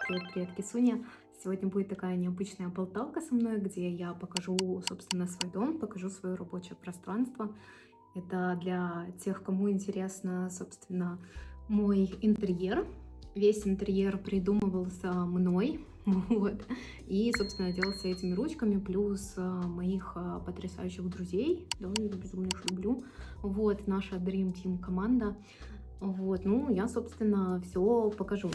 Привет, Кисуня. Сегодня будет такая необычная болталка со мной, где я покажу, собственно, свой дом, покажу свое рабочее пространство. Это для тех, кому интересно, собственно, мой интерьер. Весь интерьер придумывался мной, вот. И, собственно, делался этими ручками, плюс моих потрясающих друзей. Да, я их безумно их люблю. Вот, наша Dream Team команда. Вот, ну, я, собственно, все покажу.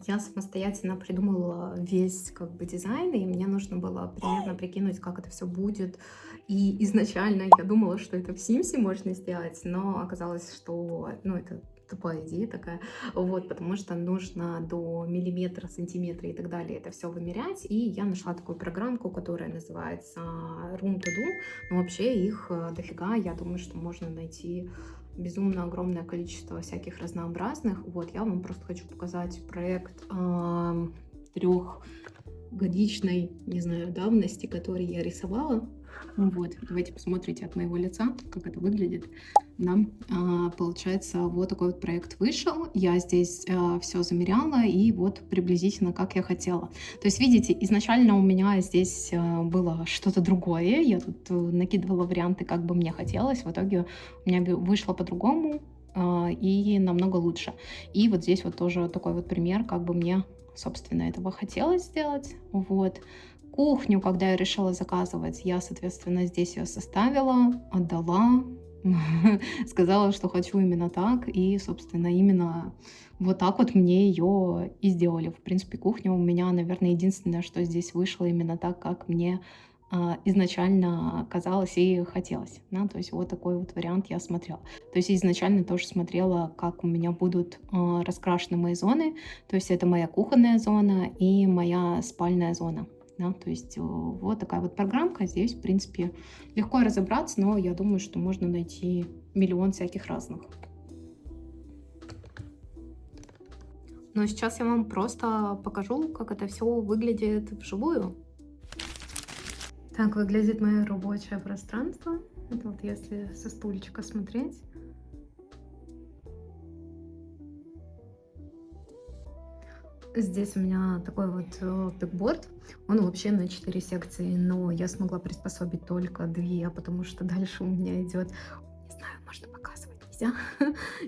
Я самостоятельно придумала весь как бы дизайн, и мне нужно было примерно прикинуть, как это все будет. И изначально я думала, что это в Симсе можно сделать, но оказалось, что, ну, это тупая идея такая, вот, потому что нужно до миллиметра, сантиметра и так далее это все вымерять, и я нашла такую программку, которая называется Room To Do, но вообще их дофига, я думаю, что можно найти безумно огромное количество всяких разнообразных. Вот, я вам просто хочу показать проект трехгодичной, не знаю, давности, который я рисовала. Вот, давайте посмотрите от моего лица, как это выглядит. Да, получается, вот такой вот проект вышел. Я здесь все замеряла, и вот приблизительно как я хотела. То есть, видите, изначально у меня здесь было что-то другое. Я тут накидывала варианты, как бы мне хотелось. В итоге у меня вышло по-другому и намного лучше. И вот здесь вот тоже такой вот пример, как бы мне, собственно, этого хотелось сделать. Вот. Кухню, когда я решила заказывать, я, соответственно, здесь ее составила, отдала, сказала, что хочу именно так, и, собственно, именно вот так вот мне ее и сделали. В принципе, кухня у меня, наверное, единственное, что здесь вышло именно так, как мне изначально казалось и хотелось. Да? То есть вот такой вот вариант я смотрела. То есть изначально тоже смотрела, как у меня будут раскрашены мои зоны. То есть это моя кухонная зона и моя спальная зона. Да, то есть вот такая вот программка. Здесь, в принципе, легко разобраться, но я думаю, что можно найти миллион всяких разных. Но сейчас я вам просто покажу, как это все выглядит вживую. Так выглядит мое рабочее пространство. Это вот если со стульчика смотреть. Здесь у меня такой вот бигборд. Он вообще на 4 секции, но я смогла приспособить только 2, потому что дальше у меня идет, не знаю, можно показывать, нельзя.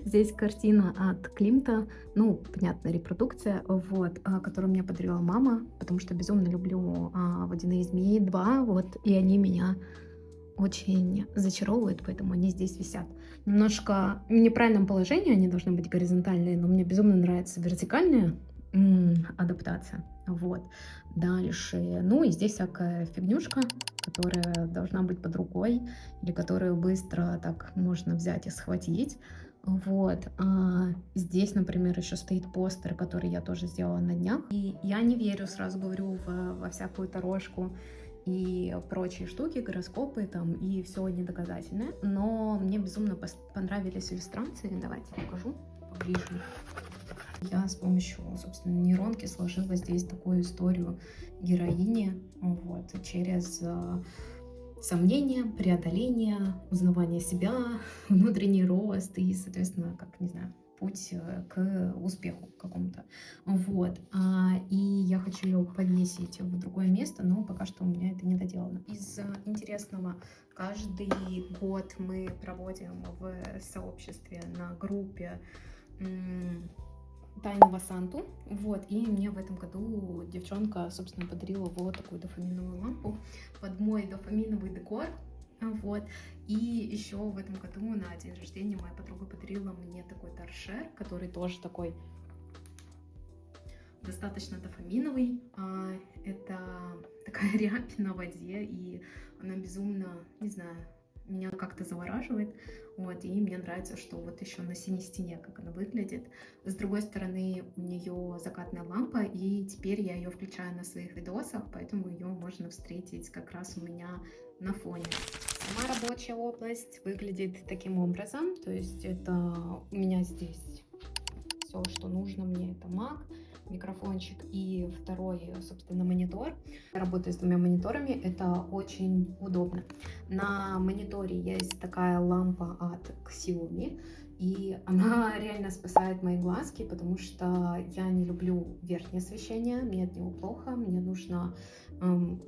Здесь картина от Климта, ну, понятно, репродукция, вот, которую мне подарила мама, потому что безумно люблю «Водяные змеи 2», вот, и они меня очень зачаровывают, поэтому они здесь висят. Немножко в неправильном положении они должны быть горизонтальные, но мне безумно нравится вертикальная адаптация. Вот. Дальше. Ну и здесь всякая фигнюшка, которая должна быть под рукой, или которую быстро так можно взять и схватить. Вот. Здесь, например, еще стоит постер, который я тоже сделала на днях. И я не верю, сразу говорю, во всякую тарошку и прочие штуки, гороскопы там, и все недоказательное. Но мне безумно понравились иллюстрации. Давайте покажу поближе. Я с помощью, собственно, нейронки сложила здесь такую историю героини, вот, через сомнения, преодоление, узнавание себя, внутренний рост и, соответственно, как, не знаю, путь к успеху какому-то. Вот. И я хочу ее повесить в другое место, но пока что у меня это не доделано. Из интересного, каждый год мы проводим в сообществе на группе тайного Санту, вот, и мне в этом году девчонка, собственно, подарила вот такую дофаминовую лампу под мой дофаминовый декор, вот, и еще в этом году на день рождения моя подруга подарила мне такой торшер, который тоже такой достаточно дофаминовый, это такая рябь на воде, и она безумно, не знаю, меня как-то завораживает, вот, и мне нравится, что вот еще на синей стене, как она выглядит. С другой стороны, у нее закатная лампа, и теперь я ее включаю на своих видосах, поэтому ее можно встретить как раз у меня на фоне. Сама рабочая область выглядит таким образом, то есть это у меня здесь все, что нужно мне. Это Mac, микрофончик и второй, собственно, монитор. Я работаю с двумя мониторами, это очень удобно. На мониторе есть такая лампа от Xiaomi, и она реально спасает мои глазки, потому что я не люблю верхнее освещение, мне от него плохо, мне нужно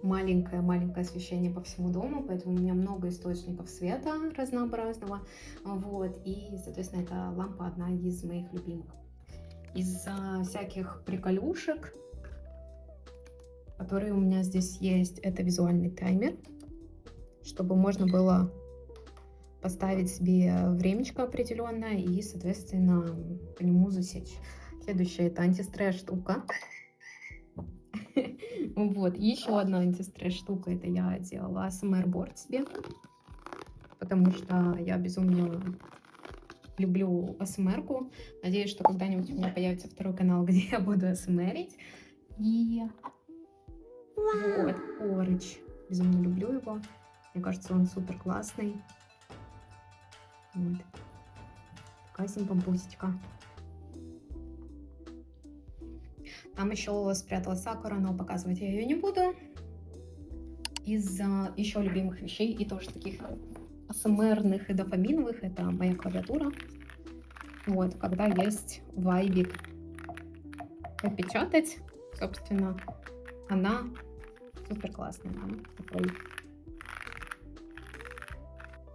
маленькое освещение по всему дому, поэтому у меня много источников света разнообразного, вот, и, соответственно, эта лампа одна из моих любимых. Из всяких приколюшек, которые у меня здесь есть, это визуальный таймер, чтобы можно было поставить себе времечко определенное и, соответственно, по нему засечь. Следующее — это антистресс штука. Вот, еще одна антистресс штука — это я делала ASMR-борд себе, потому что я безумно люблю ASMR-ку. Надеюсь, что когда-нибудь у меня появится второй канал, где я буду ASMR-ить. И вот, Orange. Безумно люблю его. Мне кажется, он супер классный. Вот. Такая симпампусечка. Там еще спряталась Сакура, но показывать я ее не буду. Из еще любимых вещей и тоже таких ASMR-ных и дофаминовых — это моя клавиатура. Вот, когда есть вайбик попечатать, собственно, она супер классная.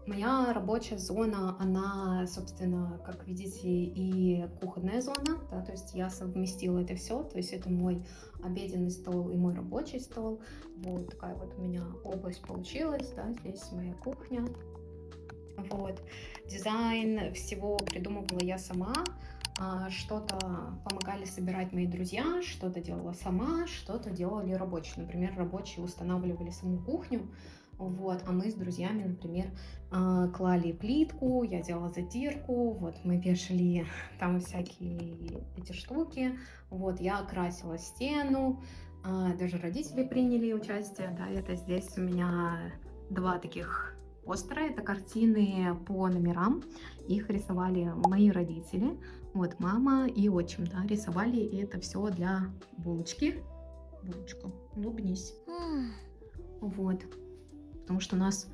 Моя рабочая зона, она, собственно, как видите, и кухонная зона, да, то есть я совместила это все, то есть это мой обеденный стол и мой рабочий стол. Вот такая вот у меня область получилась, да, здесь моя кухня. Вот. Дизайн всего придумывала я сама, что-то помогали собирать мои друзья, что-то делала сама, что-то делали рабочие. Например, рабочие устанавливали саму кухню, вот, а мы с друзьями, например, клали плитку, я делала затирку, вот, мы вешали там всякие эти штуки, вот, я красила стену, даже родители приняли участие, да, это здесь у меня два таких постера, это картины по номерам, их рисовали мои родители, вот, мама и отчим, да, рисовали, и это все для булочки. Булочка, улыбнись. Вот. Потому что у нас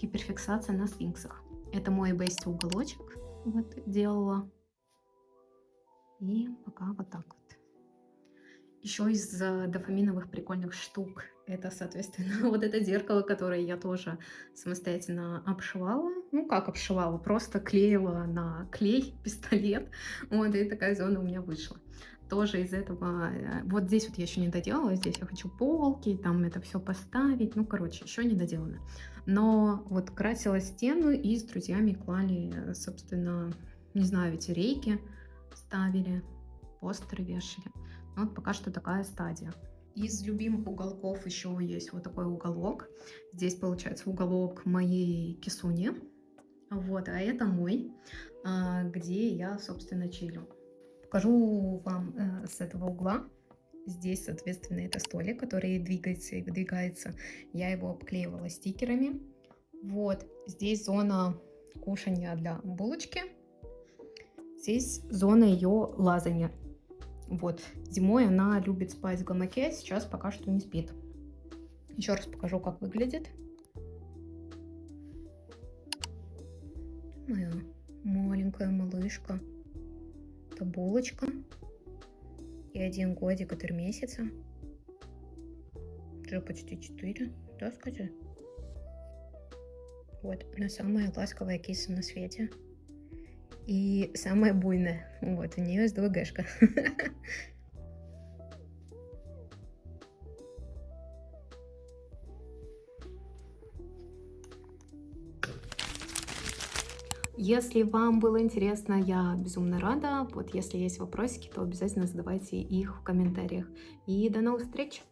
гиперфиксация на сфинксах. Это мой бести уголочек, вот, делала. И пока вот так вот. Еще из дофаминовых прикольных штук это, соответственно, вот это зеркало, которое я тоже самостоятельно обшивала. Ну, как обшивала? Просто клеила на клей, пистолет. Вот, и такая зона у меня вышла. Тоже из этого, вот здесь вот я еще не доделала, здесь я хочу полки, там это все поставить, ну, короче, еще не доделано. Но вот красила стену и с друзьями клали, собственно, не знаю, эти рейки ставили, постеры вешали. Вот пока что такая стадия. Из любимых уголков еще есть вот такой уголок. Здесь получается уголок моей кисуни, вот, а это мой, где я, собственно, чилю. Покажу вам с этого угла. Здесь, соответственно, это столик, который двигается и выдвигается. Я его обклеивала стикерами. Вот, здесь зона кушания для булочки. Здесь зона ее лазанья. Вот, зимой она любит спать в гамаке, сейчас пока что не спит. Еще раз покажу, как выглядит. Моя маленькая малышка. Это булочка. И 1 годик и 3 месяца. Уже почти 4, да, скажи? Вот, она самая ласковая киса на свете. И самая буйная. Вот, у нее СДВГшка. Если вам было интересно, я безумно рада. Вот если есть вопросики, то обязательно задавайте их в комментариях. И до новых встреч!